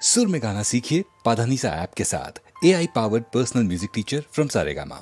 सुर में गाना सीखिए पाधानीसा ऐप के साथ। AI powered personal music teacher from Saregama.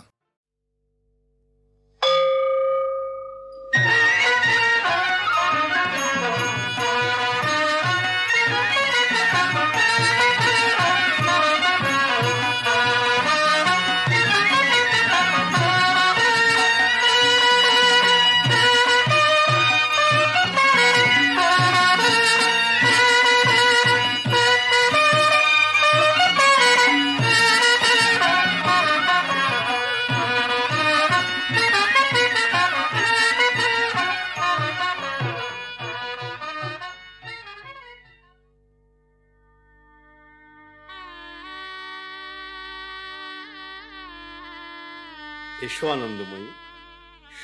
এসো আনন্দময়ী,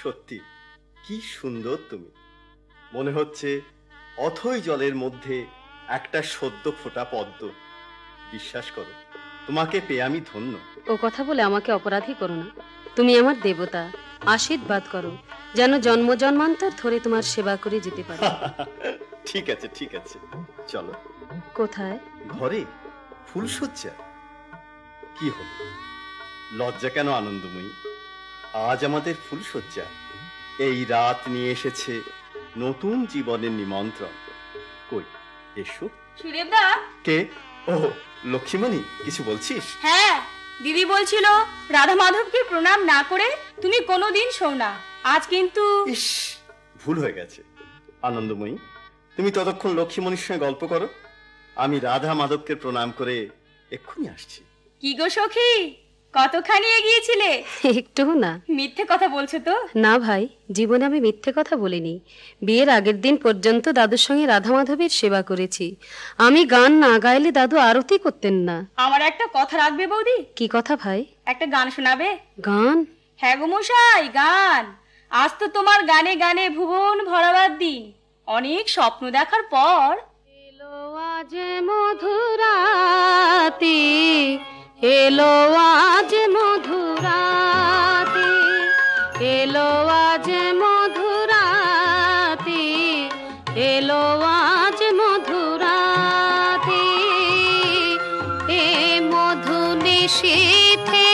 সত্যি কি সুন্দর তুমি। মনে হচ্ছে অথই জলের মধ্যে একটা সদ্য ফোটা পদ্ম। বিশ্বাস করো, তোমাকে পেয়ে আমি ধন্য। ও কথা বলে আমাকে অপরাধী করো না। তুমি আমার দেবতা, আশীর্বাদ করো যেন জন্ম জন্মান্তর ধরে তোমার সেবা করে যেতে পারি। ঠিক আছে ঠিক আছে, চলো। কোথায়? ঘরে ফুলশয্যা। কি হলো, লজ্জা কেন আনন্দময়ী? আজ আমাদের ফুলশয্যা। এই রাত নিয়ে এসেছে নতুন জীবনের নিমন্ত্রণ। কই এসো। সুদেবদা। কে? ও লক্ষ্মীমণি, কিছু বলছিস? হ্যাঁ, দিদি বলছিল রাধা মাধবকে প্রণাম না করে তুমি কোনোদিন শোও না। আজ কিন্তু ইস, ভুল হয়ে গেছে। আনন্দময়ী, তুমি ততক্ষণ লক্ষ্মীমণির সঙ্গে গল্প করো, আমি রাধা মাধবকে প্রণাম করে এক্ষুনি আসছি। কি গো সখী, কতখানি এগিয়েছিলে? একটু না। মিথ্যে কথা বলছো তো? না ভাই, জীবনে আমি মিথ্যে কথা বলিনি। বিয়ের আগের দিন পর্যন্ত দাদুর সঙ্গে রাধা মাধবের সেবা করেছি। আমি গান না গাইলে দাদু আরতি করতেন না। আমার একটা কথা রাখবে বৌদি? কি কথা ভাই? একটা গান শোনাবে? গান? হ্যাঁ গো মশাই, গান। আজ তো তোমার গানে গানে ভুবন ভরাবার দিন। অনেক স্বপ্ন দেখার পর এলো আজ মধুরাতে, এলো আজ মধুরাতে, এলো আজ মধুরাতে, এলো আজ মধুরাতে, এ মধু নিশীথে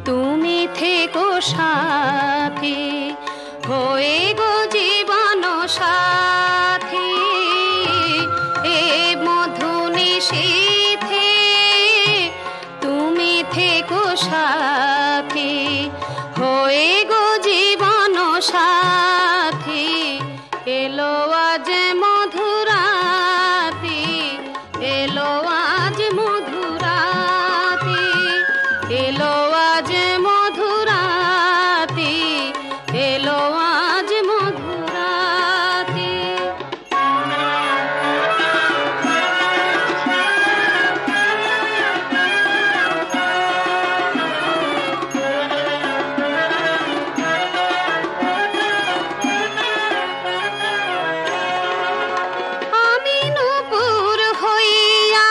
তুমি থেকো সাথী, হয়ে গো জীবন সাথী, এ মধু নিশীথে তুমি থেকো সাথী, হয়ে গো জীবন সাথী, এলো আজ মধুরাতে, এলো আজ মধুরাতে, এলো আজ মধুরাতে, এলো আজ মধুরাতে। আমি নূপুর হইয়া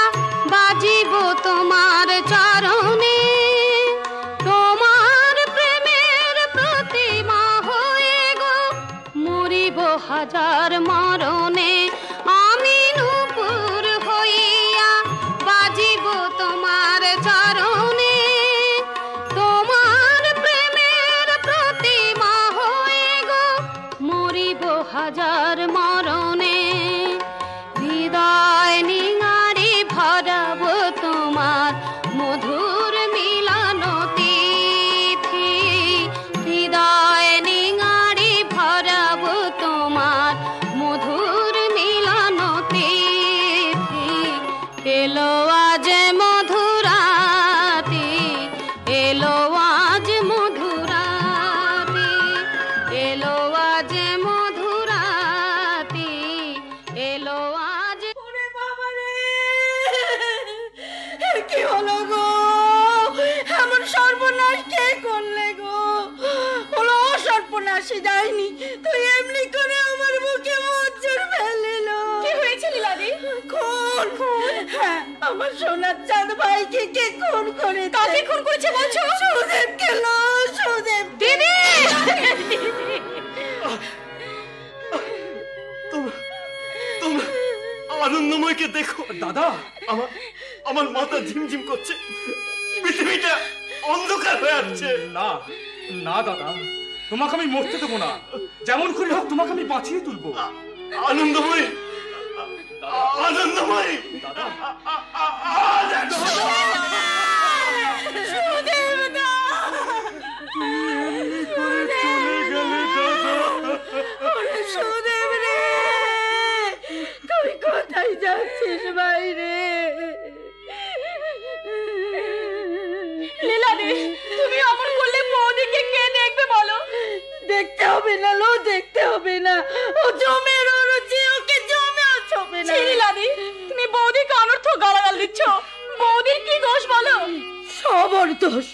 বাজিব তোমার চরণে, তোমার প্রেমের প্রতিমা হয়ে গো মরিব হাজার মরণে। আমি নূপুর হইয়া বাজিব তোমার চরণে, তোমার প্রেমের প্রতিমা হয়ে গো মরিব হাজার মরণে। হৃদয় নিঙারি ভরাব তোমার মধুর মিলন তিথি, হৃদয় নিঙারি ভরাব তোমার মধুর মিলন তিথি, এলো আজ মধুরাতে, এলো আজ মধুরাতে, এলো আজ মধুরাতে, এলো আজ। ওরে বাবা রে, কি হলো গো? এমন সর্বনাশ কে করলে গো? হলো সর্বনাশে যায়নি, তুই এমনি করে আমার বুকে মজ্জর ফেলিল। কি হয়েছে লীলাদি? খুন। খুন? হ্যাঁ, আমার সোনার চাঁদ ভাইকে কে খুন করে? কাকে খুন করেছে বলছো? সুদেব গেল, সুদেব। দিদি! তোমরা আনন্দময়কে দেখো। দাদা, আমার আমার মাথা ঝিমঝিম করছে, পৃথিবীটা অন্ধকার হয়ে আসছে। না না দাদা, তোমাকে আমি মরতে দেবো না। যেমন করে হোক তোমাকে আমি বাঁচিয়ে তুলবো। আনন্দময়, আনন্দময়, দাদা, সুদেব রে, তুই কোথায় যাচ্ছিস বাইরে? লীলাদি, তুমি অমন করলে বৌদিকে কে দেখবে বলো? দেখতে হবে না লো, দেখতে হবে না। ও জমের রুচি, ওকে জমেও ছবে না। লীলাদি, তুমি বৌদিকে অনর্থক গালাগাল দিচ্ছ। বৌদির কি দোষ বলো? সবর দোষ।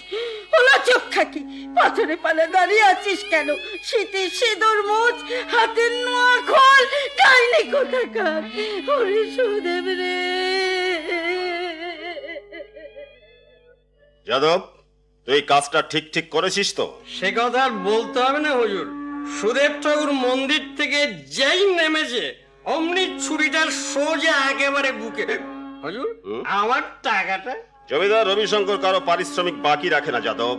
ওলা চোখ খাকি পাথরে পালে দাঁড়িয়ে আছিস কেন? শীতে সিঁদুর মুছ, হাতের নোয়া খোল, ডাইনি কোথাকার। ওরে সুদেব রে। যাদব, তুই কাজটা ঠিক ঠিক করেছিস তো? সে কথা আর বলতে হবে না হুজুর। সুদেব ঠাকুর মন্দির থেকে যেই নেমেছে অমনি ছুরিটার সোজা একেবারে বুকে। হুজুর, আমার টাকাটা? জমিদার রবিশঙ্কর কারো পারিশ্রমিক বাকি রাখে না যাদব।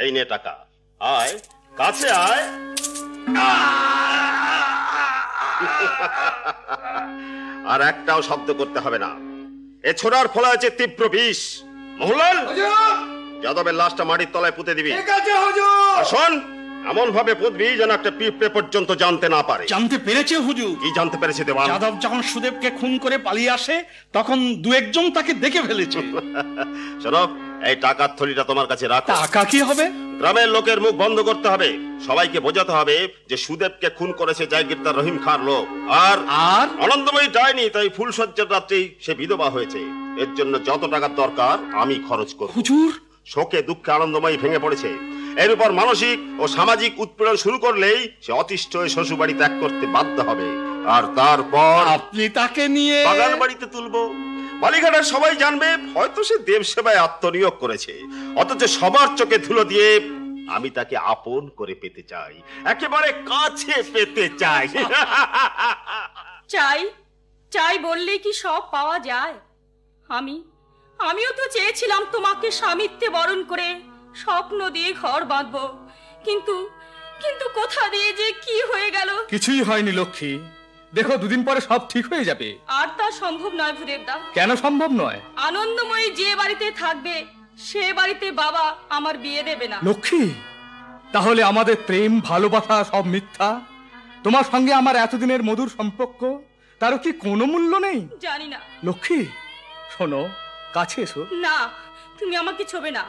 এই নে টাকা, আয় কাছে আয়। আর একটাও শব্দ করতে হবে না। এ ছোড়ার ফলে আছে তীব্র বিষ। মোহনলাল, যাদবের লাশটা মাটির তলায় পুঁতে দিবি। আর শোন, এমন ভাবে পুঁতবি যেন একটা পিঁপড়ে পর্যন্ত জানতে না পারে। জানতে পেরেছে হুজুর? কি জানতে পেরেছে দেওয়ান? যাদব যখন সুদেবকে খুন করে পালিয়ে আসে তখন দু একজন তাকে দেখে ফেলেছে। শোনো, এই টাকার থলিটা তোমার কাছে রাখো। টাকা কি হবে? গ্রামের লোকের মুখ বন্ধ করতে হবে। সবাইকে বোঝাতে হবে যে সুদেবকে খুন করেছে জায়গিরদার রহিম খান লোক। আর আনন্দময়ী যায়নি, তাই ফুলসজ্জার রাত্রেই সে বিধবা হয়েছে। এর জন্য যত টাকার দরকার আমি খরচ করব। হুজুর, শোকে দুঃখে আনন্দময়ী ভেঙে পড়েছে। এর উপর মানসিক ও সামাজিক উৎপীড়ন শুরু করলেই সে অতিষ্ঠ হয়ে শ্বশুরবাড়ি ত্যাগ করতে বাধ্য হবে। আর তারপর আপনি তাকে নিয়ে বাগান বাড়িতে তুলবো। বালিঘাটের সবাই জানবে হয়তো সে দেব সেবায় আত্মনিয়োগ করেছে, অথচ সবার চোখে ধুলো দিয়ে আমি তাকে আপন করে পেতে চাই, একেবারে কাছে পেতে চাই। চাই চাই বললেই কি সব পাওয়া যায়? আমিও তো চেয়েছিলাম তোমাকে স্বামিত্বে বরণ করে স্বপ্ন দিয়ে ঘর বাঁধবো, কিন্তু কিন্তু কোথা দিয়ে যে কি হয়ে গেল। কিছুই হয়নি লক্ষ্মী, দেখো দুদিন পরে সব ঠিক হয়ে যাবে। আর তা সম্ভব নয় ভূদেবদা। কেন সম্ভব নয়? আনন্দময়ী যে বাড়িতে থাকবে সে বাড়িতে বাবা আমার বিয়ে দেবে না। লক্ষ্মী, তাহলে আমাদের প্রেম ভালোবাসা সব মিথ্যা? তোমার সঙ্গে আমার এতদিনের মধুর সম্পর্ক, তারও কি কোনো মূল্য নেই? জানি না। লক্ষ্মী শোনো, কাছে এসো। না, তুমি আমাকে ছোবে না।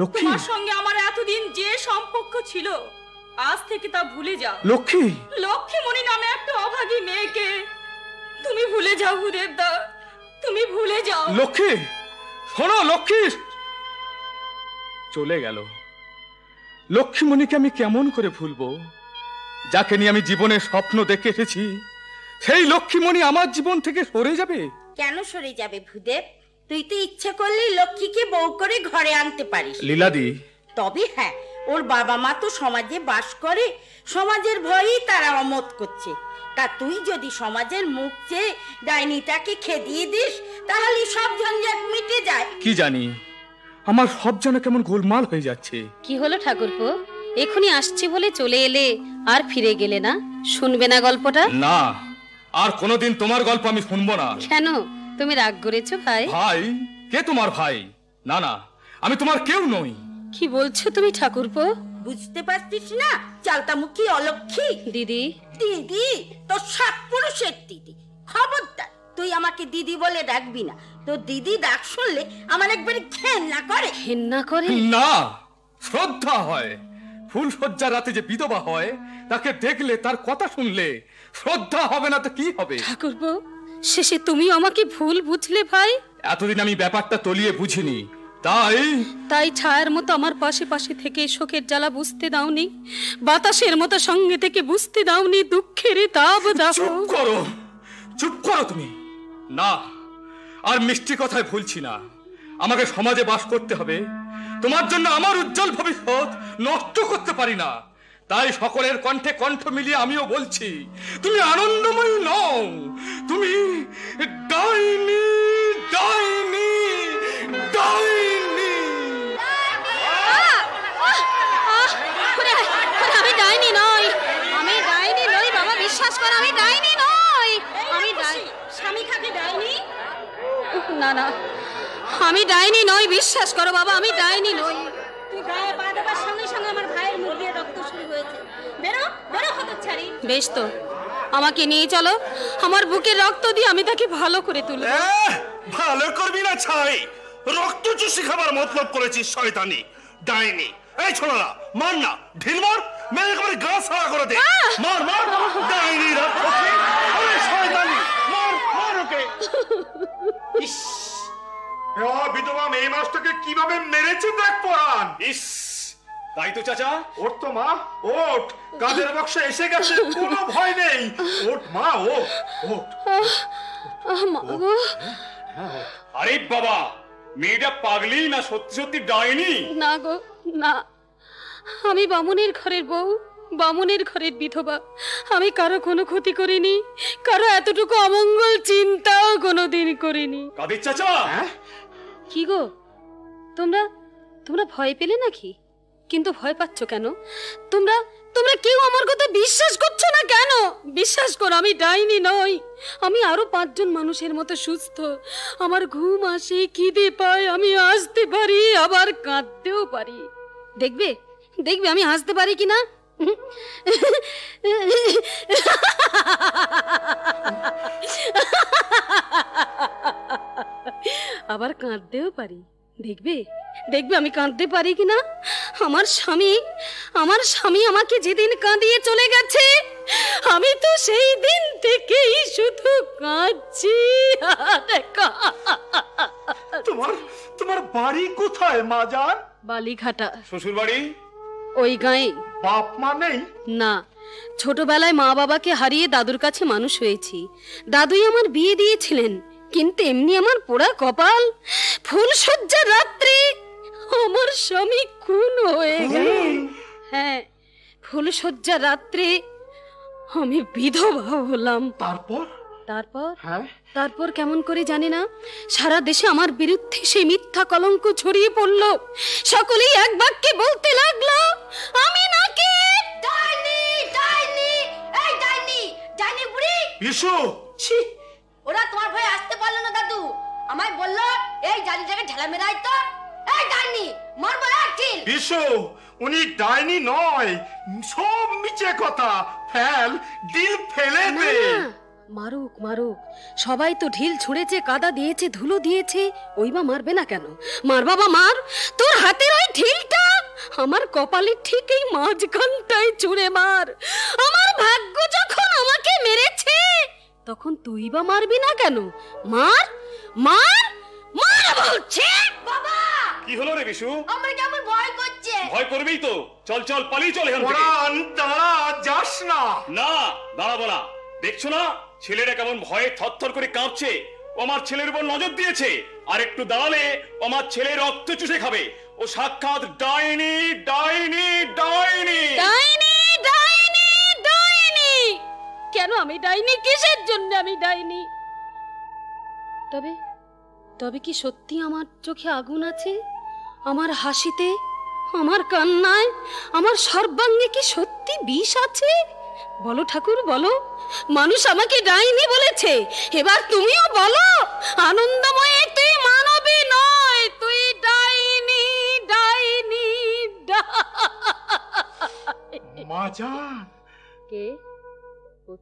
লক্ষ্মী, তোমার সঙ্গে আমার এতদিন যে সম্পর্ক ছিল আজ থেকে তা ভুলে যাও। লক্ষ্মী, লক্ষ্মীমণি নামে একটা অভাগী মেয়েকে তুমি ভুলে যাও ভূদেবদা, তুমি ভুলে যাও। লক্ষ্মী শোনো, লক্ষ্মী চলে গেল। লক্ষ্মীমণিকে আমি কেমন করে ভুলবো, যাকে নিয়ে আমি জীবনে স্বপ্ন দেখে এসেছি? সেই লক্ষ্মীমণি আমার জীবন থেকে সরে যাবে? কেন সরে যাবে ভূদেব? তুই তো ইচ্ছে করলেই লক্ষ্মীকে বউ করে ঘরে আনতে পারিস। লীলাদি, তবে হ্যাঁ, ওর বাবা মা তো সমাজে বাস করে, সমাজের ভয়েই তারা অমত করছে। তা তুই যদি সমাজের মুখ চেয়ে ডাইনিটাকে খেদিয়ে দিস তাহলে সব ঝঞ্ঝাট মিটে যায়। কি জানি, আমার সব যেন কেমন গোলমাল হয়ে যাচ্ছে। কি হলো ঠাকুরপো? এখনই আসছি বলে চলে এলে আর ফিরে গেলে না? শুনবে না গল্পটা? না, আর কোনোদিন তোমার গল্প আমি শুনবো না। কেন, তুমি রাগ করেছো ভাই? ভাই? কে তোমার ভাই? না না, আমি তোমার কেউ নই। কি বলছো তুমি ঠাকুরপো? বুঝতে পারছিস না? চালতামুখী অলক্ষী। দিদি? দিদি? তোর সাত পুরুষের দিদি। খবরদার, তুই আমাকে দিদি বলে ডাকবি না। তোর দিদি ডাক শুনলে আমার একবারে ঘেন্না করে। ঘেন্না করে? না, শ্রদ্ধা হয়। ফুলসজ্জার রাতে যে বিধবা হয় তাকে দেখলে, তার কথা শুনলে শ্রদ্ধা হবে না তো কি হবে? ঠাকুরপো, শেষে তুমি আমাকে ভুল বুঝলে ভাই। এতদিন আমি ব্যাপারটা তলিয়ে বুঝিনি, তাই ছায়ার মতো আমার পাশে পাশে থেকে শোকের জ্বালা বুঝতে দাওনি, বাতাসের মতো সঙ্গে থেকে বুঝতে দাওনি দুঃখের তাপ দাহ। চুপ করো, চুপ করো তুমি। না, আর মিষ্টি কথায় ভুলছি না। আমাকে সমাজে বাস করতে হবে, তোমার জন্য আমার উজ্জ্বল ভবিষ্যৎ নষ্ট করতে পারি না। তাই সকলের কণ্ঠে কণ্ঠ মিলিয়ে আমিও বলছি, তুমি আনন্দময়ী নও, তুমি ডাইনি, ডাইনি, ডাইনি। আমি ডাইনি নই, আমি ডাইনি নই বাবা, বিশ্বাস কর আমি ডাইনি নই। আমি স্বামী খাকে ডাইনি? না না, আমি ডাইনি নই, বিশ্বাস করো বাবা, আমি ডাইনি নই। তুই গায়ে পা দেবার সঙ্গে সঙ্গে আমার ভাইয়ের মুখ দিয়ে রক্ত শুরু হয়েছে। বেরো বেরো হতচ্ছাড়ি। বেশ তো, আমাকে নিয়ে চলো, আমার বুকের রক্ত দিয়ে আমি তাকে ভালো করে তুলব। ভালো করবি না ছাই, রক্ত চুষি খাবার মতলব করেছিস শয়তানি ডাইনি। এই ছোড়া মার না, ঢিল মার, মেরে একেবারে গা সারা করে দে। মার মার, ডাইনি রাক্ষসী, আরে শয়তানি, মার মার ওকে। ইস, বিধবা মেয়ে মাসটাকে কিভাবে মেরেছে দেখ পরান। ইস, তাই তো চাচা। ওঠ তো মা, ওঠ, কাজের বক্সে এসে গেছে, কোনো ভয় নেই। ওঠ মা, ওঠ ওঠ। আরে বাবা, মেয়েটা পাগলি না সত্যি সত্যি ডাইনি? না গো না, আমি বামুনের ঘরের বউ, বামুনের ঘরের বিধবা। আমি কারো কোনো ক্ষতি করিনি, কারো এতটুকু অমঙ্গল চিন্তাও কোনোদিন করিনি। কাদের চাচা? কি গো, তোমরা তোমরা ভয় পেলে নাকি? কিন্তু ভয় পাচ্ছ কেন? তোমরা তোমরা কেউ আমার কথা বিশ্বাস করছো না কেন? বিশ্বাস করো, আমি ডাইনি নই, আমি আরো 5 জন মানুষের মতো সুস্থ। আমার ঘুম আসে, খিদে পায়, আমি হাসতে পারি, আবার কাঁদতেও পারি। দেখবে দেখবে আমি হাসতে পারি কিনা। আবার কাঁদতেও পারি। দেখবে দেখবে আমি কাঁদতে পারি কিনা। আমার স্বামী আমাকে যেদিন কাঁদিয়ে চলে গেছে, আমি তো সেই দিন থেকেই শুধু কাঁদছি। তোমার বাড়ি কোথায় মাজান? বালিঘাটা। শ্বশুর বাড়ি? ওই গাঁয়ে। বাপ মা নেই? না, ছোটবেলায় মা বাবাকে হারিয়ে দাদুর কাছে মানুষ হয়েছি। দাদুই আমার বিয়ে দিয়েছিলেন, কিন্তু এমনি আমার পোড়া কপাল, ফুলসজ্জার রাত্রে আমার স্বামী খুন হয়ে গেল। হ্যাঁ, ফুলসজ্জার রাত্রে আমি বিধবা হলাম। তারপর কেমন করে জানি না, সারা দেশে আমার বিরুদ্ধে সেই মিথ্যা কলঙ্ক ছড়িয়ে পড়লো। সকলেই এক বাক্যে বলতে লাগলো আমি নাকি ডাইনি, ডাইনি, এই ডাইনি, ডাইনি বুড়ি। বিশু, ছি, ওরা তোমার ভয়ে আসতে পারলো না দাদু। আমায় বললো এই ডাইনিটাকে ঢেলা মেরাই তো। এই ডাইনি, মারবো একটি। বিশু, উনি ডাইনি নয়, সব মিছে কথা। ফেল, ডিল ফেলে দে। মারুক মারুক, সবাই তো ঢিল ছুঁড়েছে, কাদা দিয়েছে, ধুলো দিয়েছে, ওই বা মারবে না কেন? মার বাবা মার, তোর হাতের ওই ঢিলটা আমার কপালে ঠিক এই মাঝখানটায় ছুঁড়ে মার। আমার ভাগ্য যখন আমাকে মেরেছে, তখন তুই বা মারবি না কেন? মার মার মার বলছে। বাবা, কি হলো রে বিশু? আমার কেমন ভয় করছে। ভয় করবেই তো, চল চল পালিয়ে চল এখান থেকে। দাঁড়া, যাস না। না, দাঁড়াবো না। দেখছো না ছেলেটা কেমন ভয়ে থরথর করে কাঁপছে? ও আমার ছেলের উপর নজর দিয়েছে, আর একটু দাঁড়ালে ও আমার ছেলের রক্ত চুষে খাবে। ও সাক্ষাৎ ডাইনি, ডাইনি, ডাইনি, ডাইনি, ডাইনি, ডাইনি। কেন আমি ডাইনি? কিসের জন্য আমি ডাইনি? তবে কি সত্যি আমার চোখে আগুন আছে? আমার হাসিতে, আমার কান্নায়, আমার সর্বাঙ্গে কি সত্যি বিষ আছে? বলো ঠাকুর বলো, মানুষ আমাকে ডাইনি বলেছে, এবার তুমিও বলো আনন্দময় তুই মানবী নয়, তুই ডাইনি, ডাইনি, মাজান। কে ও?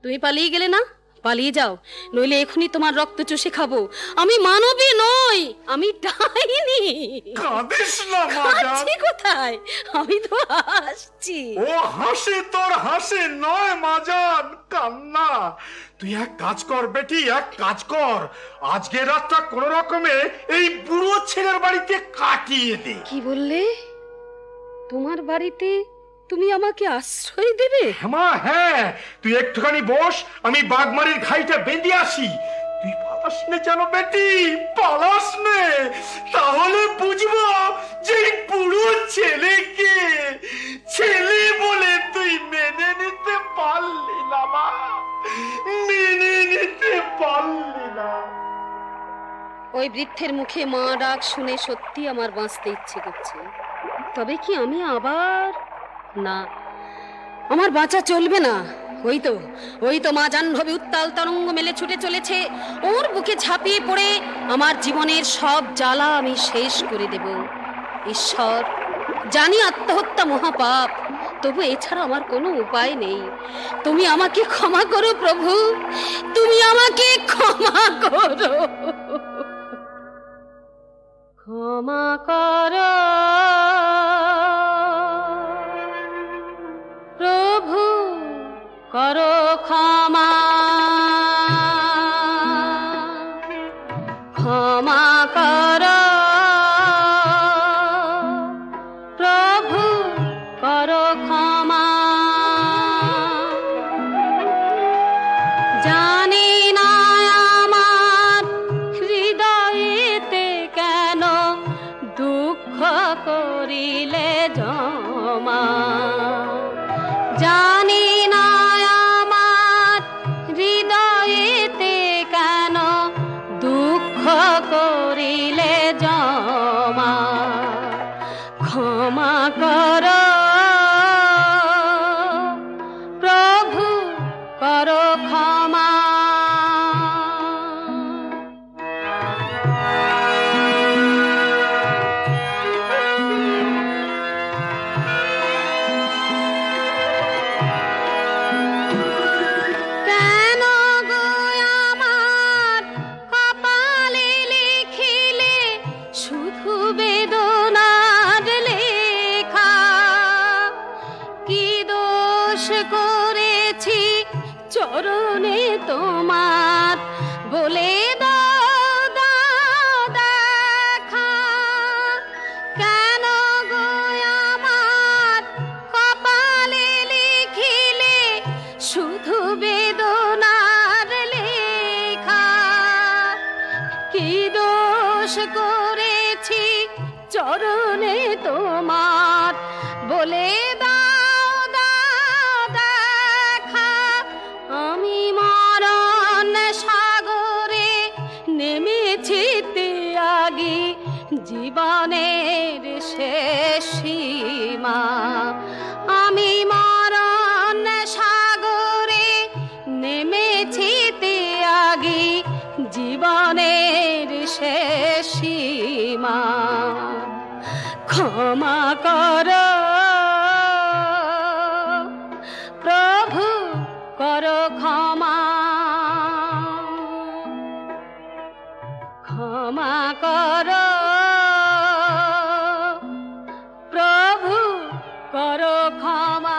তুমি পালিয়ে গেলে না? পালিয়ে যাও, নইলে এখনই তোমার রক্ত চুষে খাবো। আমি মানবী নই, আমি ডাইনি। কাঁদিস না মাজান। কোথায়? আমি তো হাসছি। ও হাসি তোর হাসি নয় মাজান, কান্না। তুই এক কাজ কর বেটি, এক কাজ কর, আজকে রাতটা কোন রকমে এই বুড়ো ছেলের বাড়িতে কাটিয়ে দে। কি বললে? তোমার বাড়িতে তুমি আমাকে আশ্রয় দেবে? হ্যাঁ, তুই একটুখানি বস, আমি বাগমারির ঘাইটা বেঁধে আসি। তুই পালাস নে যেন বেটি, পালাস নে, তাহলে বুঝবো যে বুড়ো ছেলেকে ছেলে বলে তুই মেনে নিতে পারলি না মা, মেনে নিতে পারলি না। ওই বৃদ্ধের মুখে মা ডাক শুনে সত্যি আমার বাঁচতে ইচ্ছে করছে। তবে কি আমি আবার? না, আমার বাঁচা চলবে না। ওই তো মা জাহ্নবী উত্তাল তরঙ্গ মেলে ছুটে চলেছে। ওর বুকে ঝাঁপিয়ে পড়ে আমার জীবনের সব জ্বালা আমি শেষ করে দেব। ঈশ্বর, জানি আত্মহত্যা মহাপাপ, তবু এছাড়া আমার কোনো উপায় নেই। তুমি আমাকে ক্ষমা করো প্রভু, তুমি আমাকে ক্ষমা করো, ক্ষমা করো প্রভু, করো ক্ষমা, ক্ষমা করো প্রভু, করো ক্ষমা। জানি না আমার হৃদয়েতে কেন দুঃখ করিলে জমা, জানি না আমার হৃদয়েতে কেন দুঃখ করিলে জমা, ক্ষমা করো প্রভু, করো ক্ষমা। কেন গো আমার কপালে লিখিলে শুধু বেদনার লেখা, কি দোষ করেছি চরণে তোমার বলে দাও দেখা। কেন গো আমার কপালে লিখিলে শুধু বেদনার লেখা, কি দোষ করেছি চরণে তোমার বলে দাও দেখা। আমি মরণ সাগরে নেমেছি ত্যাগী জীবনের শেষ সীমা, আমি মরণ সাগরে নেমেছি ত্যাগী জীবনের শেষ সীমা, ক্ষমা করো প্রভু, করো ক্ষমা, ক্ষমা করো প্রভু, করো ক্ষমা।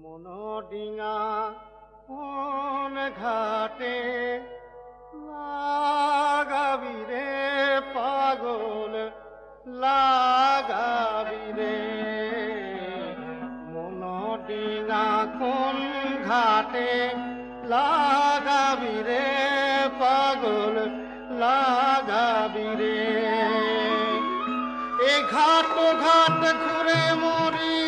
মনডিঙা কোন ঘাটে লাগাবি রে পাগল, লাগাবি রে। মনডিঙা কোন ঘাটে লাগাবি রে পাগল, লাগাবি রে। এ ঘাট ঘাট ঘুরে মরি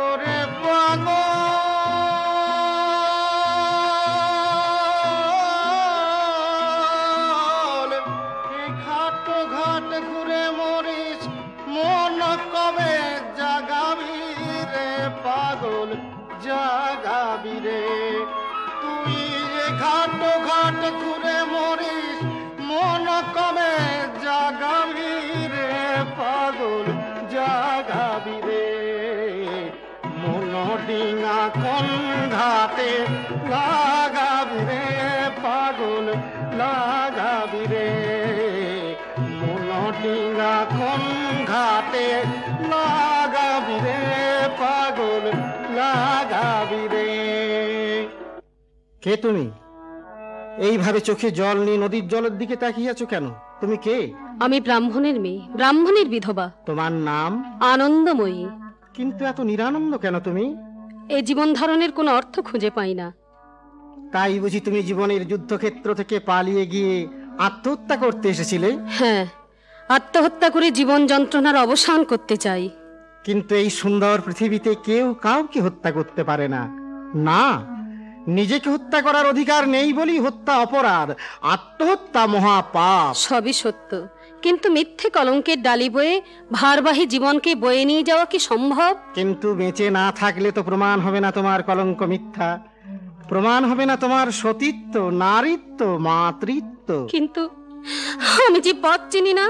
ওরে পাগল, এ ঘাট ঘাট ঘুরে মরিস মন কবে জাগাবি রে পাগল, জাগাবি রে। তুই এ ঘাট ঘাট ঘুরে মরিস মন কবে জাগাবি রে পাগল, জাগাবি রে। মনডিঙা কোন ঘাটে লাগাবি রে পাগল, লাগাবি রে। মনডিঙা কোন ঘাটে লাগা রে পাগল লাগাবি রে। কে তুমি? এইভাবে চোখে জল নিয়ে নদীর জলের দিকে তাকিয়ে আছো কেন? তুমি কে? আমি ব্রাহ্মণের মেয়ে, ব্রাহ্মণের বিধবা। তোমার নাম? আনন্দময়ী। কিন্তু এত নিরানন্দ কেন তুমি? এই জীবন ধারণের কোনো অর্থ খুঁজে পাই না। তাই বুঝি তুমি জীবনের যুদ্ধক্ষেত্র থেকে পালিয়ে গিয়ে আত্মহত্যা করতে এসেছিলে? হ্যাঁ, আত্মহত্যা করে জীবন যন্ত্রণার অবসান করতে চাই। কিন্তু এই সুন্দর পৃথিবীতে কেউ কাউকে হত্যা করতে পারে না। না, নিজেকে হত্যা করার অধিকার নেই বলি হত্যা অপরাধ, আত্মহত্যা মহাপাপ। সবই সত্য, কিন্তু মিথ্যে কলঙ্কের ডালি বয়ে ভারবাহী জীবনকে বয়ে নিয়ে যাওয়া কি সম্ভব? কিন্তু বেঁচে না থাকলে তো প্রমাণ হবে না তোমার কলঙ্ক মিথ্যা, প্রমাণ হবে না তোমার সতীত্ব, নারীত্ব, মাতৃত্ব। কিন্তু আমি যে পথ চিনি না,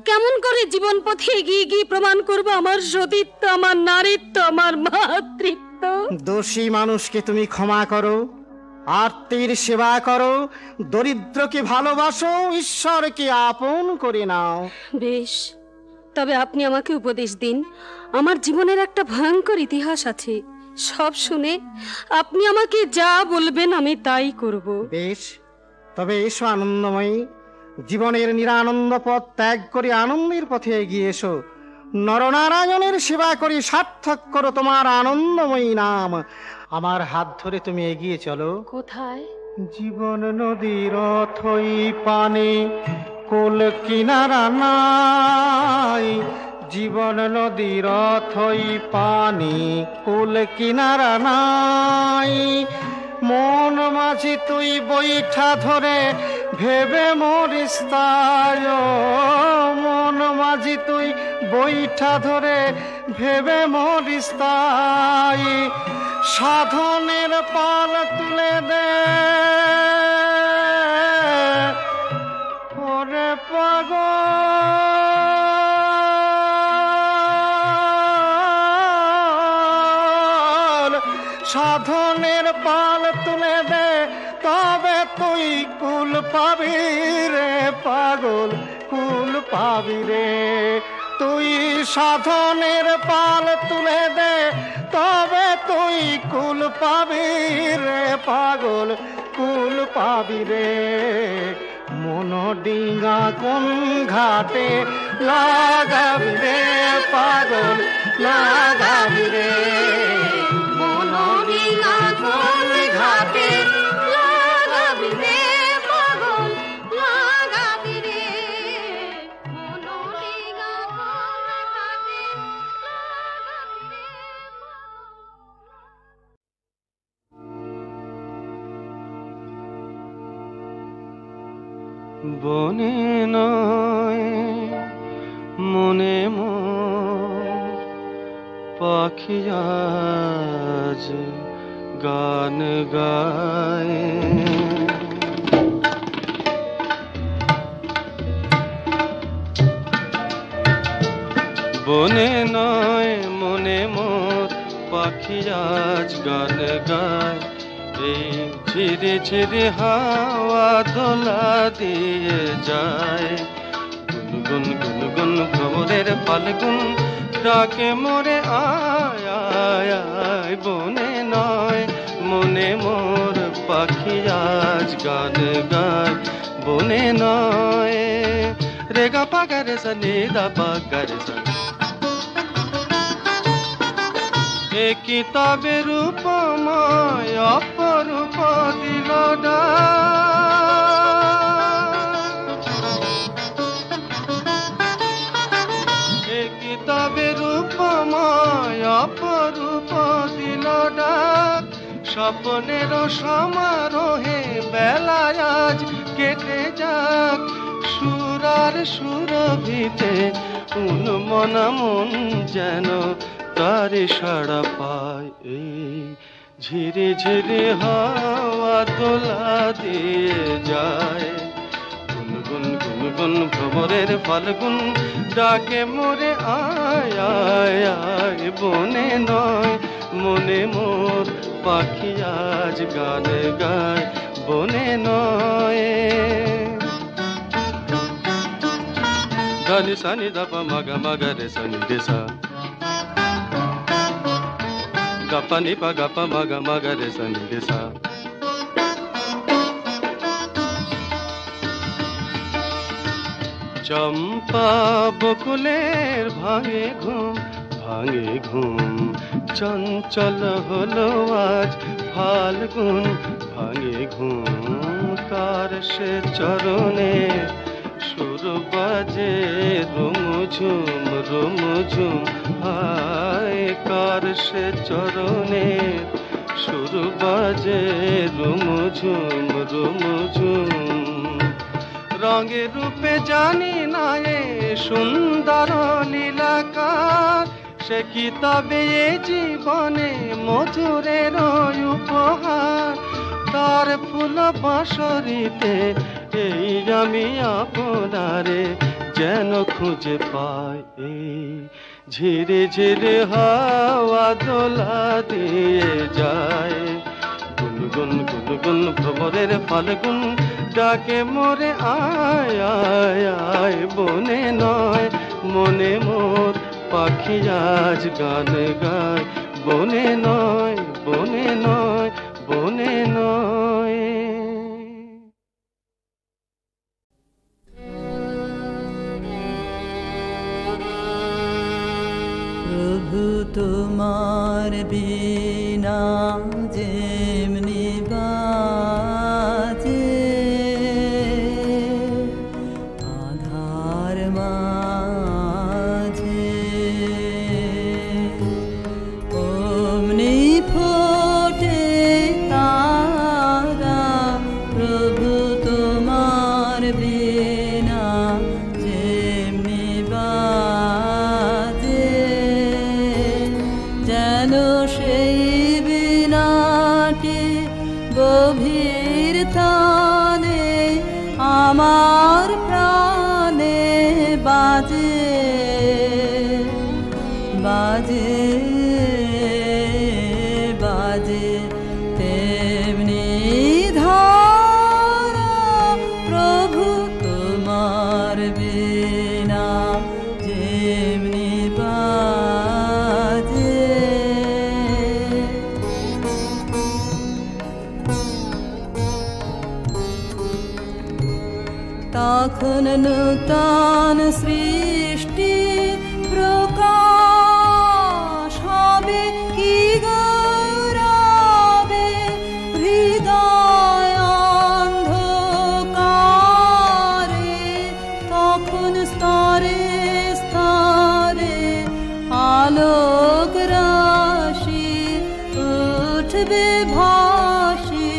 কেমন করে জীবন পথে এগিয়ে গিয়ে প্রমাণ করবো আমার সতীত্ব, আমার নারীত্ব, আমার মাতৃত্ব? দোষী মানুষকে তুমি ক্ষমা করো, আত্মীর সেবা করো, দরিদ্রকে ভালোবাসো, ঈশ্বরকে আপন করে নাও। বেশ, তবে আপনি আমাকে উপদেশ দিন। আমার জীবনের একটা ভয়ঙ্কর ইতিহাস আছে, সব শুনে আপনি আমাকে যা বলবেন আমি তাই করব। বেশ, তবে এসো আনন্দময়ী, জীবনের নিরানন্দ পথ ত্যাগ করে আনন্দের পথে এগিয়ে এসো। নরনারায়ণের সেবা করে সার্থক করো তোমার আনন্দময়ী নাম। আমার হাত ধরে তুমি এগিয়ে চলো। কোথায়? জীবন নদীর অথই পানে কোল কিনারা নাই, জীবন নদীর অথই পানি কোল কিনারা নাই। মন মাঝি তুই বৈঠা ধরে ভেবে মরিস তাই, মন মাঝি তুই বৈঠা ধরে ভেবে মরিস তাই। সাধনের পাল তুলে দে ওরে পাগল, সাধনের পাল তুলে দে, তবে তুই কুল পাবি রে পাগল, কুল পাবি রে। তুই সাধনের পাল তুলে দে, তবে তুই কুল পাবি রে পাগল, কুল পাবি রে। মন ডিঙ্গা কোন ঘাটে লাগাবি রে পাগল, লাগাবি রে। মন ডিঙ্গা কোন ঘাটে লাগাবি রে পাগল, লাগাবি রে। মন ডিঙ্গা কোন ঘাটে লাগাবি রে। বনে নয় মনে মোর পাখি আজ গান গায়। বনে নয় মনে মোর পাখি আজ গান গায়। এই ঝিরে ঝিরে হাওয়া দোলা দিয়ে যায়। গুনগুন গুনগুন ভ্রমরের ফাল্গুন ডাকে মোরে আয় আয় আয়। বনে নয় মনে মোর পাখি আজ গান গায়। বনে নয় রেগা পাগারে সনি দা পাগারে সনি। কি তবে রূপময় অপরূপ দিল কি তবে রূপময় অপরূপ দিল ডাক। স্বপ্নের সমারোহে বেলায় আজ কেটে যাক। সুরার সুরভিতে উন্মনা মন যেন তারে সাড়া পায়। এই ঝিরে ঝিরে হাওয়া দোলা দিয়ে যায়। গুনগুন গুনগুন ভ্রমরের ফাল্গুন ডাকে মোরে আয় আয় আয়। বনে নয় মনে মোর পাখি আজ গান গায়। বনে নয় গানি সানি দাপা মাগা মাগা রে সানি রে সা। गपा नि पा गपा मग मग रे सा नि रे सा। चंपा बकुलेर भांगे घुम चंचल हलो आज फाल्गुन भांगे घुम कार से चरणे सुर बाजे रुमझुम हाय कार से चरणे सुर बाजे रुमझुम रंगे रूपे जानी ना ये सुंदर लीलाकार से की तबे ये जीवने मधुरेर उपहार तार फूल बाँशरीते এই আমি আপনারে যেন খুঁজে পাই ঝিরে ঝিরে হাওয়া দোলা দিয়ে যায় গুনগুন গুনগুন ভ্রমরের ফাল্গুন ডাকে মোরে আয় আয় আয় বনে নয় মনে মোর পাখি আজ গান গায় বনে নয় বনে নয় বনে নয়। প্রভু তোমার বিনা যেমনি বাজে আধার মাঝে অমনি ফোটে তারা প্রভু তোমার বিনা যেমনি বাজে যেন সেই বিনাটি গভীর তানে আমার প্রাণে বাজে বাজে বাজে তেমনি ধারা প্রভু তোমার বিনা যেমনি বাজে তখন নূতন সৃষ্টি প্রকাশ হবে কি গৌরবে হৃদয় অন্ধকারে তখন স্তরে স্তরে আলোক রাশি উঠবে ভাসি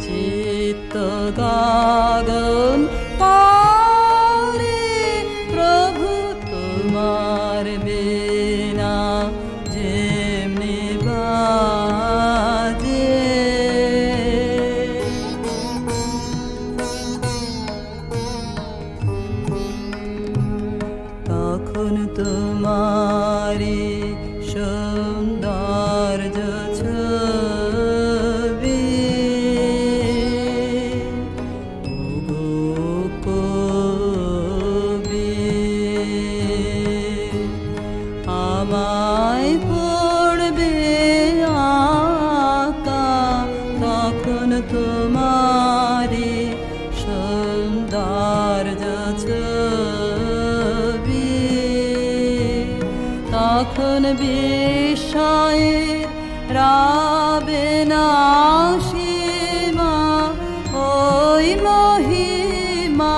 চিত্ত গগন পারে প্রভু তোমার বিনা যেমনি বাজে তখন তোমারি সৌন্দর্য ছবি আমায় পড়বে আকা তখন তোমারি সৌন্দর্য ছবি তখন বিস্ময়ের রাবে না সীমা ওই মহিমা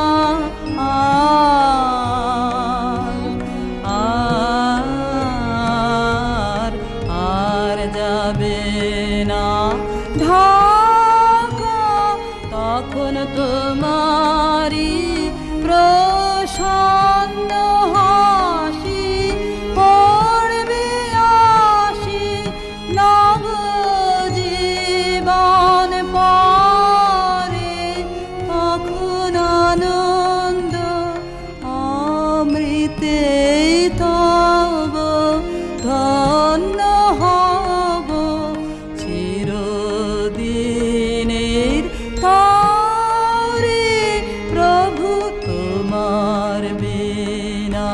আর যাবে না ঢাকা তখন তোমারি প্রসন্ন হাসি পড়বে আসি নব জীবন পরে তখন আনন্দ অমৃতে তব ধন্য হব চিরদিনের তারে প্রভু তোমার বিনা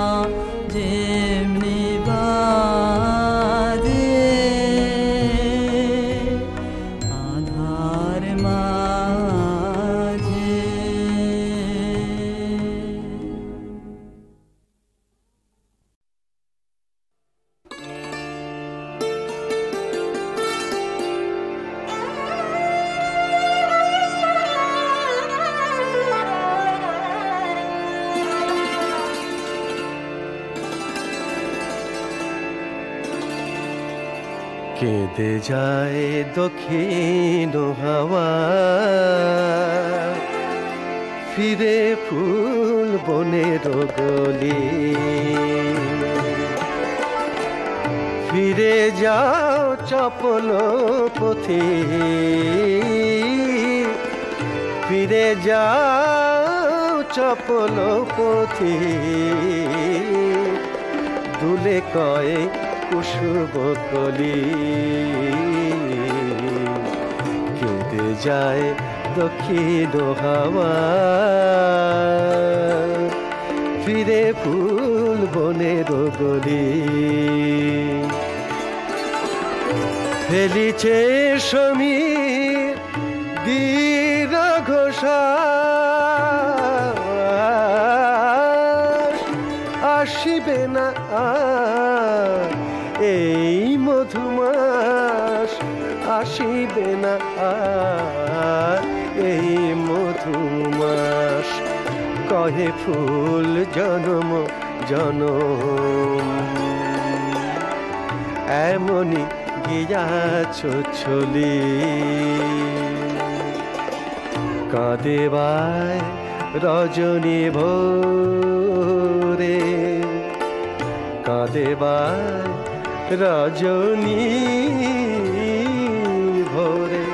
কেঁদে যায় দক্ষিণ হাওয়া, ফিরে ফুল বনের গলি। ফিরে যাও চপল পথে, ফিরে যাও চপল পথে, দুলে কয়ে কুসুম কলি। কেঁদে যায় দক্ষিণ হাওয়া, ফিরে ফুল বনের গলি। ফেলিছে সমীর দীর্ঘশ্বাস, আসিবে না আর এই মধুমাস, আসিবে না আর এই মধুমাস। কহে ফুল জনম জনম, এমনি গিয়াছ ছলি। কাঁদেবায় রজনী ভোরে, কাঁদেবায় রজনী ভোরে,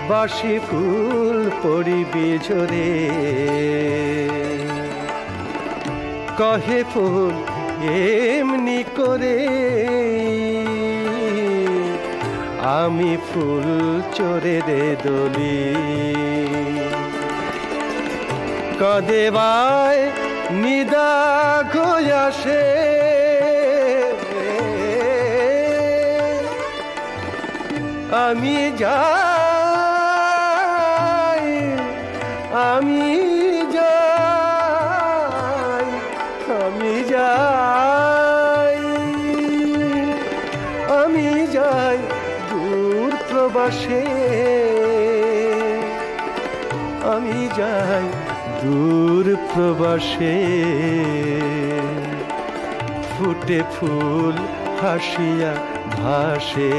বাসি ফুল পড়িবে ঝরে। কহে ফুল এমনি করে আমি ফুল চোরে রে দলি। কদেবায় নিদাঘ আসে, আমি যাই, আমি যাই, আমি যাই, আমি যাই দূর প্রবাসে, আমি যাই দূর প্রবাসে। ফুটে ফুল হাসিয়া ভাসে,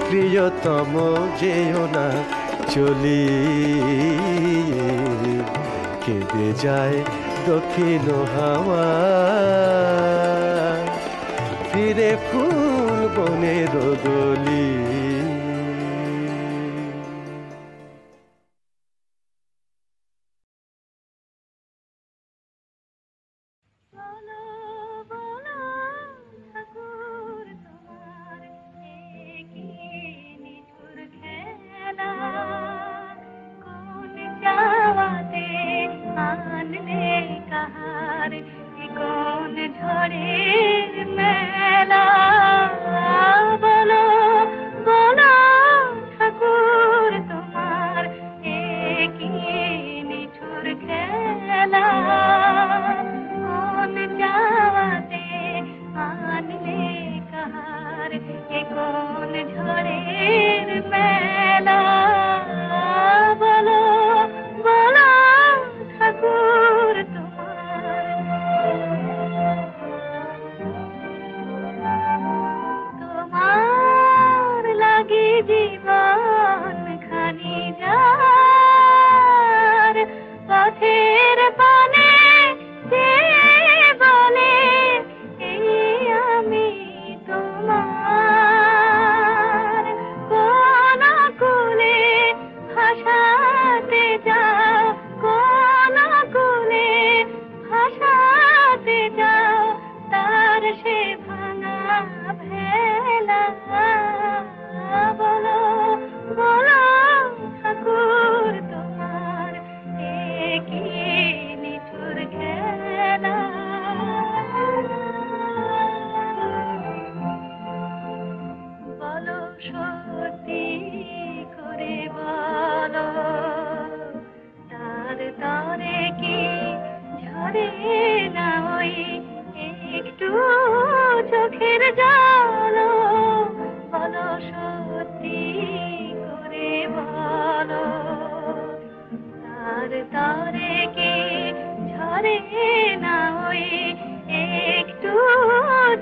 প্রিয়তম যেও না চলি। কেঁদে যায় দক্ষিণ হাওয়া, ফিরে ফুল বনের গলি।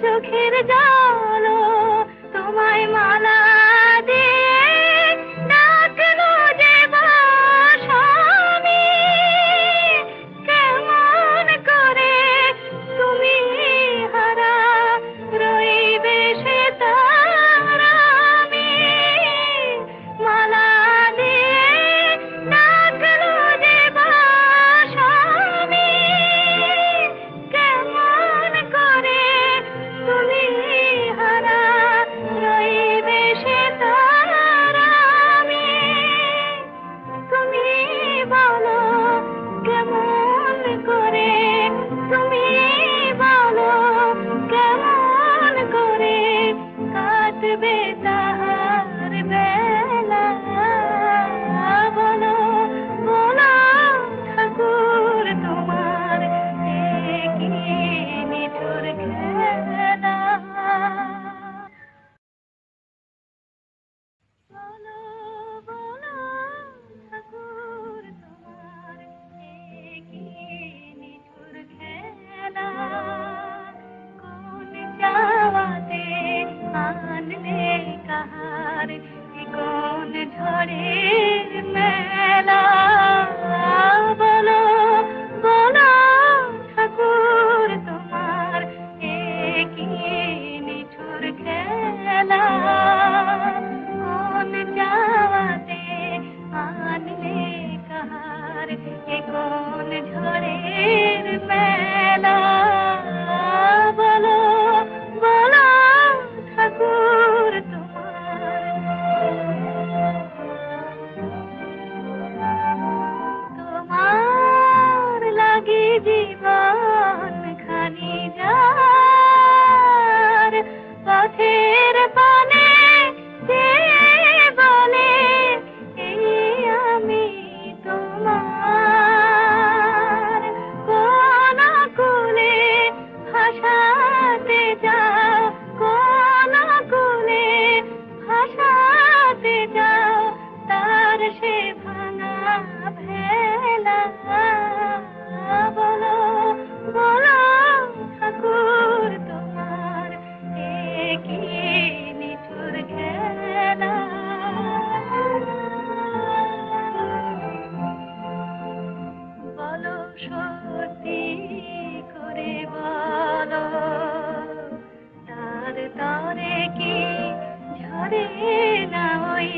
চোখের জল তোমায় মালা দিয়ে ডাকলো যে বাসমি কেমন করে তুমি হারা রইবে সে তার আমি মালা দিয়ে ডাকলো যে বাসমি কেমন করে তুমি হারা রইবে সে তার আমি তুমি বলো কেমন করে তুমি বলো কেমন করে কাটবে তাহার বেলা বলো বলো ঠাকুর তোমার কি নিঠুর খেলা বলো বলো ঠাকুর তোমার কি নিঠুর খেলা কোন চাওয়াতে আনলে কাহার কোন ঝড়ের মেলা বলো বলো ঠাকুর তোমার কি নিঠুর খেলা কোন যাওয়াতে আনলে কাহার কোন ঝড়ের মেলা বলো বলো ঠাকুর তোমার লাগি জীবন খানি যার পথের পানে যে বলে এই আমি তোমার কোন কুলে ভাসাতে যাও কোন কুলে ভাসাতে যাও তার সে ভাঙা ভেলা বলো বলো ঠাকুর তোমার কি নিঠুর খেলা বলো সত্যি করে বলো তার তরে কি ঝরে না ওই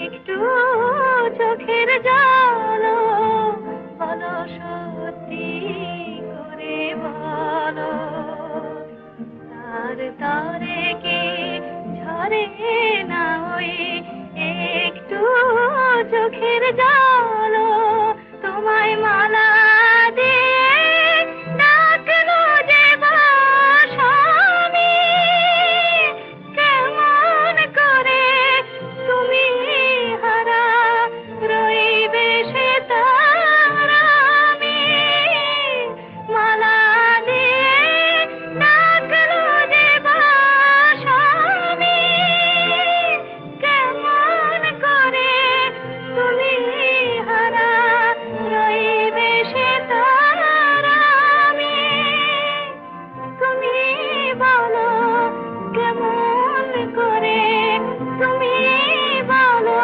একটু চোখের জল বলো সত্যি করে বলো তার তরে কি ঝরে না ওই একটু চোখের জল তোমায় মালা দিয়ে ডাকলো যে বাসমি কেমন করে তুমি হারা রইবে সে তার আমি মালা দিয়ে ডাকলো যে বাসমি কেমন করে তুমি হারা রইবে সে তার আমি তুমি বলো কেমন করে তুমি বলো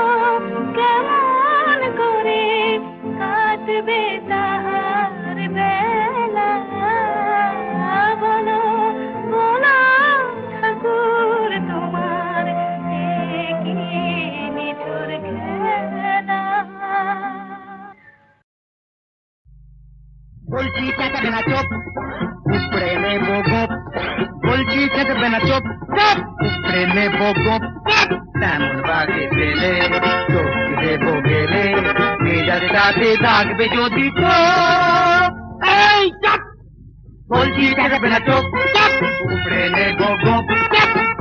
কেমন করে কাটবে তাহার বেলা বলো বলো ঠাকুর তোমার কি নিঠুর খেলা বলছি চেঁচাবে না চোপ উপড়ে নেবো গোপ বলছি চেঁচাবে না চোপ উপড়ে নেবো গোপ তেমন বাগে পেলে চোখ দেবো গেলে মেজাজ রাতে ডাকবে যদি তো এই চাপ বলছি চেঁচাবে না চোপ উপড়ে নেবো গোপ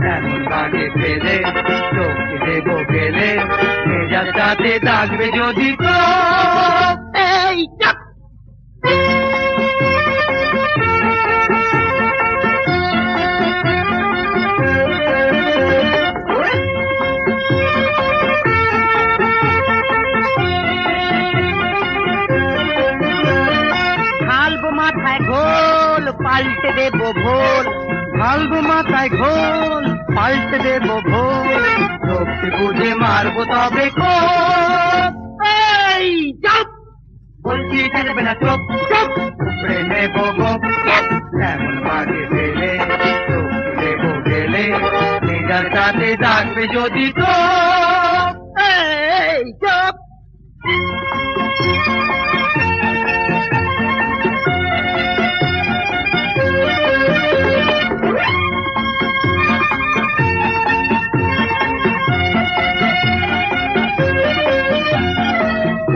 তেমন বাগে পেলে চোখ দেবো গেলে মেজাজ রাতে ডাকবে যদি তো এই চাপ পাল্টে দেবো ভোল ঢালবো মাথায় ঘোল, পাল্টে দেবো ভোল, রক্তি বুঝে মারবো তবে কোপ। এই চুপ, বলছি থাকবে না চুপ চুপ, উপড়ে নেবো গোপ, এমন বাগে পেলে রক্তি দেবো গেলে, নিজের কাছে ডাকবে যদি তো। এই চুপ।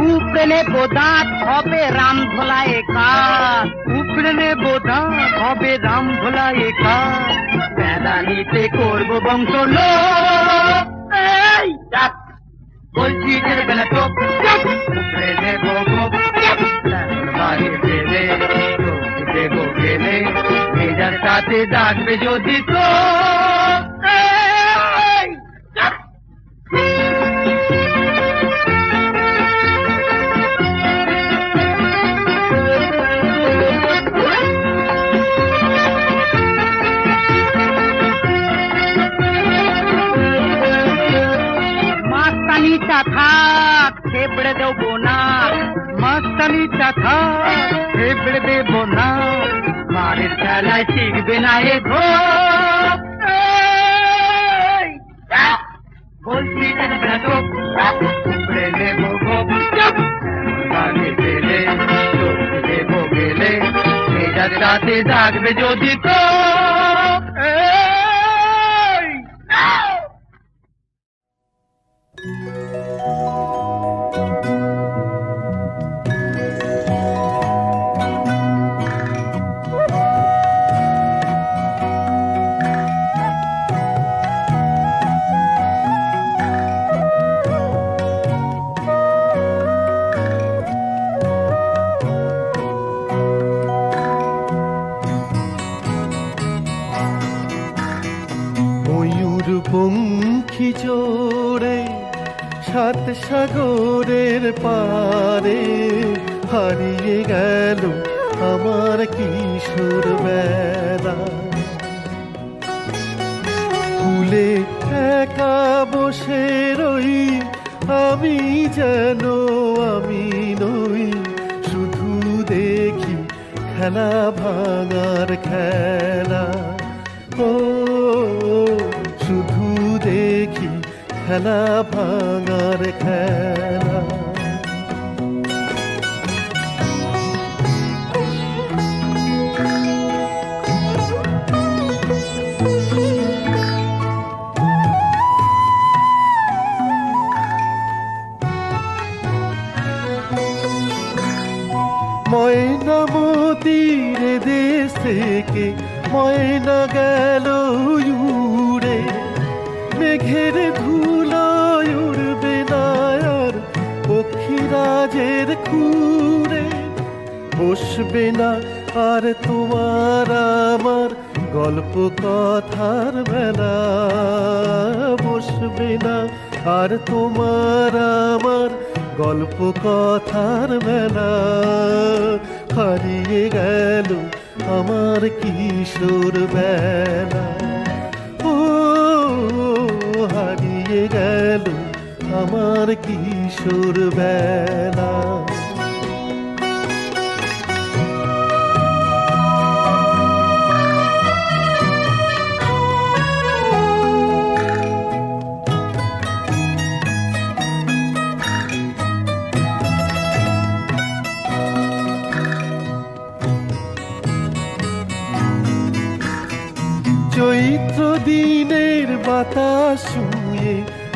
উপড়ে নেবো দাঁত হবে রাম ভোলায় কাজ, উপড়ে নেবো দাঁত হবে রাম ভোলায় কাজ, বেদানিতে করবো বংশ লোপ। এই চাপ, বলছি ছেড়বে না চোপ চোপ, উপড়ে নেবো গোপ, বাড়ি ফেলে দেবো গেলে, নিজের সাথে ডাকবে যদি তো। এই চাপ। মাস্তানিটা থাক থেবড়ে দেবো না, মাস্তানিটা থাক থেবড়ে দেবো না, মারের খেলায় শিখবে না এ ঘো। বলছি উপড়ে নেবো গোপ, বাগে পেলে চোখ দেবো গেলে, মেজাজ রাতে ডাকবে যদি তো। পঙ্খী চোরে সাত সাগরের পারে, হারিয়ে গেল আমার কিশোর বেলা। ফুলে একা বসে রই আমি, যেন আমি নই, শুধু দেখি খেলা ভাঙার খেলা। ও শুধু দেখি খেলা ভাঙার খেলা। ময়না মতির দেশ থেকে ময়না গেল উড়ে, মেঘের ধুলায় উড়বে না আর পক্ষীরাজের খুঁড়ে, বসবে না আর তোমার আমার গল্প কথার মেলা, বসবে না আর তোমার আমার গল্প কথার মেলা। হারিয়ে গেল আমার কিশোর বেলা, ও হারিয়ে গেল আমার কিশোর বেলা। চৈত্র দিনের বাতাস শুয়ে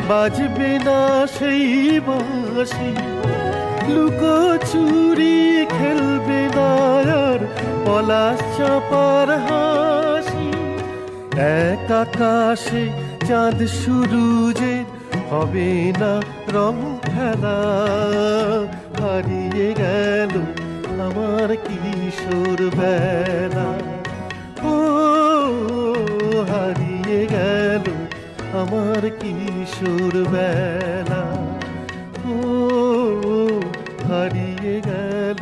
বাজবে না সেই বাঁশি, লুকোচুরি খেলবে না আর পলাশ চাপার হাসি। এক আকাশে চাঁদ সুরুজের হবে না রং খেলা, হারিয়ে গেল আমার কিশোর বেলা। ও হারিয়ে গেল আমার কিশোর বেলা, ও হারিয়ে গেল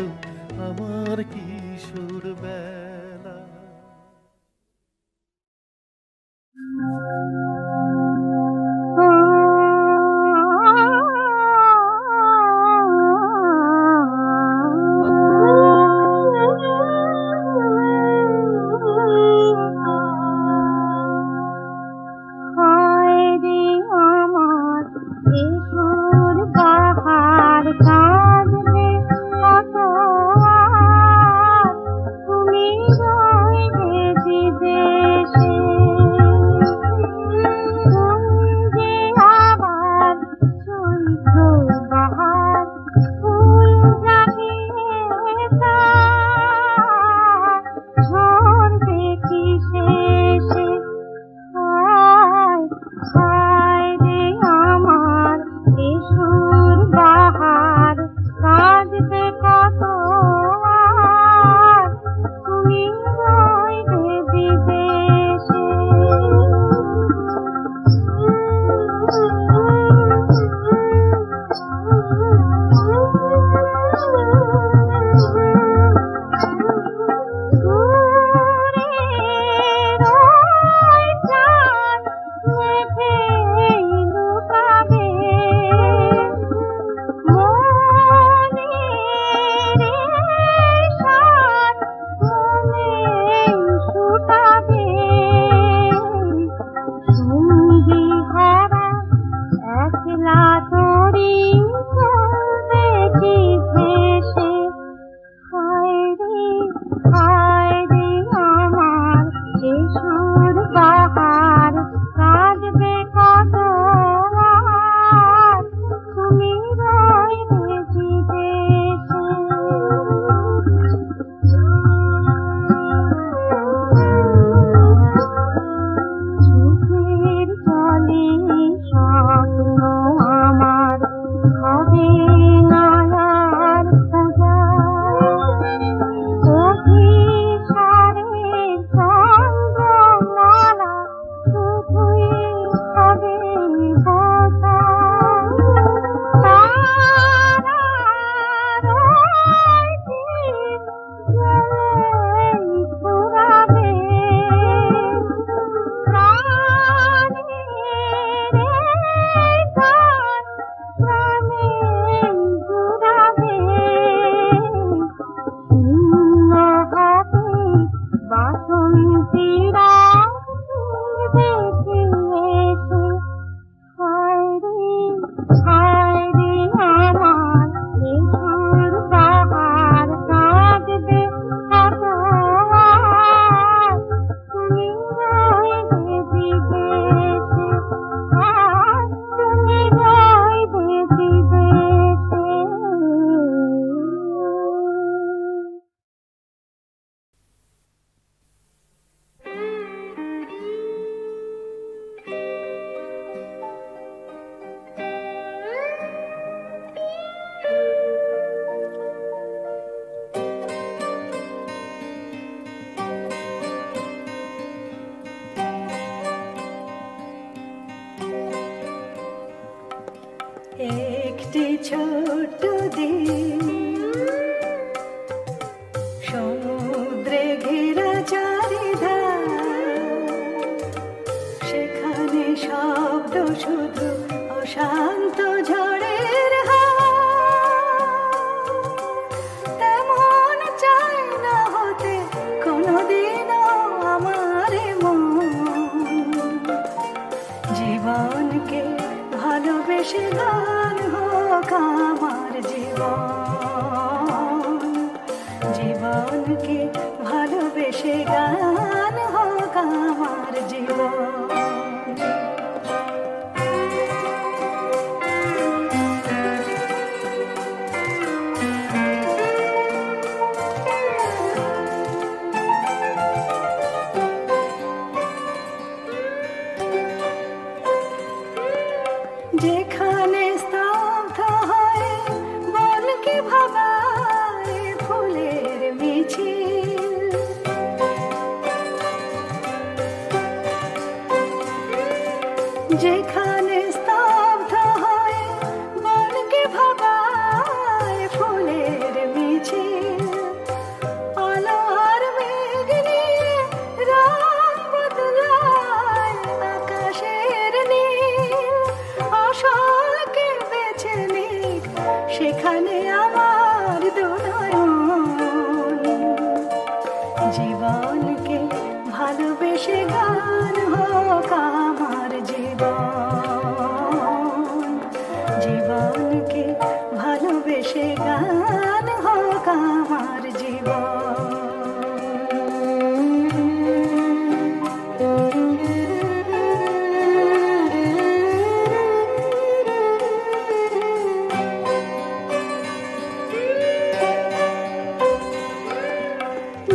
আমার কিশোর বেলা।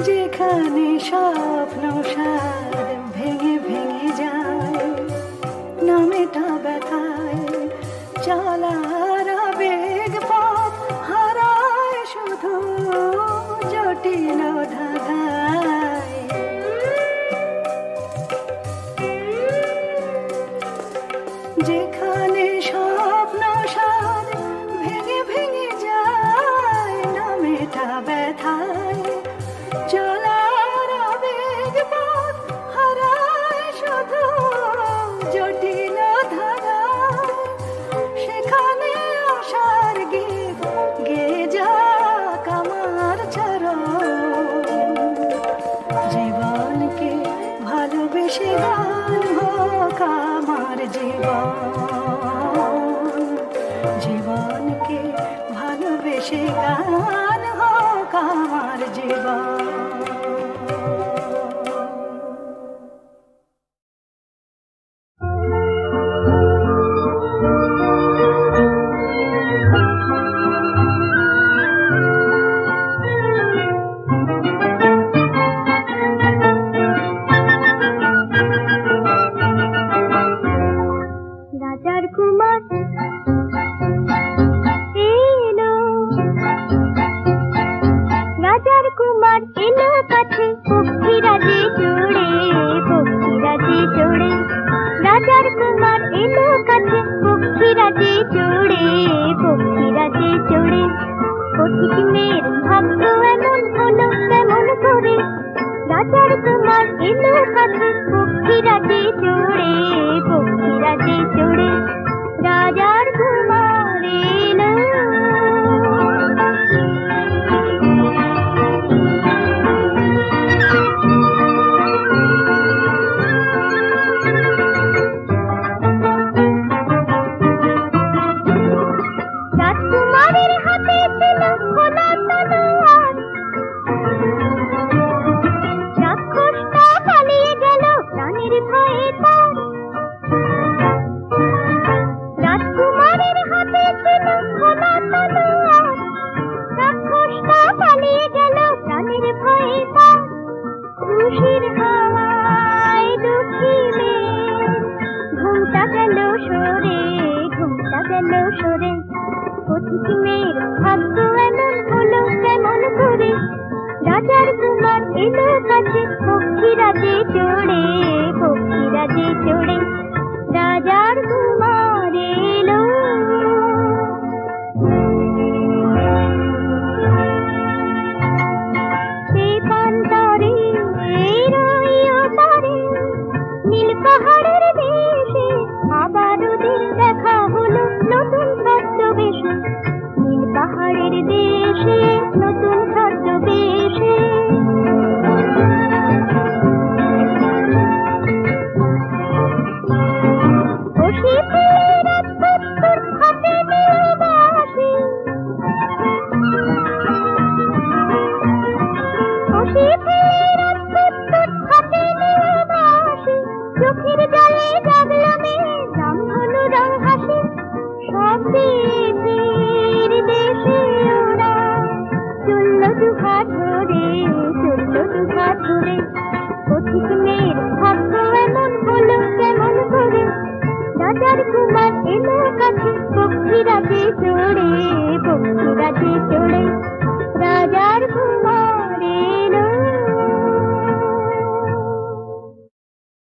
যেখানে স্বপ্ন সার ভেঙে ভেঙে যায়, নামেটা ব্যথায় চলার আবেগ পথ হারায় শুধু জটিল ধাঁধায়। যেখানে স্বপ্ন সার ভেঙে ভেঙে যায়, নামেটা ব্যথায় চলার আবেগ পথ হারায় শুধু জটিল ধারায়। সেখানে আশার গীত গেয়ে যাক আমার চরণ, জীবনকে ভালোবেসে গান হোক আমার জীবন, জীবনকে ভালোবেসে গান হোক আমার জীবন। রাজার কুমার এলো, রাজার কুমার এলো কাছে, পক্ষীরা যে চড়ে, পক্ষীরা যে চড়ে। রাজার কুমার এলো কাছে, পক্ষীরা যে চড়ে, পক্ষীরা যে চড়ে। পথিক মেয়ের ভাগ্য এমন হলো কেমন করে, রাজার কুমার এলো কাছে, পক্ষীরা যে চড়ে, পক্ষীরা যে চড়ে। রাজার কুমার এলো। রাজকুমারের হাতে ছিল খোলা তলোয়ার, রাক্ষসটা পালিয়ে গেল প্রাণের ভয়ে তার। রাজকুমারের হাতে ছিল খোলা তলোয়ার, রাক্ষসটা পালিয়ে গেল প্রাণের ভয়ে তার। খুশির হাওয়ায় দুঃখী মেয়ে ঘুমটা গেল সরে, ঘুমটা গেল সরে। পথিক মেয়ের ভাগ্য এমন হলো কেমন করে, রাজার কুমার এলো কাছে, পক্ষীরা যে চড়ে, পক্ষীরা যে চড়ে। রাজার কুমার এলো। সেই প্রান্তরে এই রইও পারে, নীল পাহাড়ের দেশে আবার ওদের দেখা হলো নতুন ছদ্মবেশে। নীল পাহাড়ের দেশে নতুন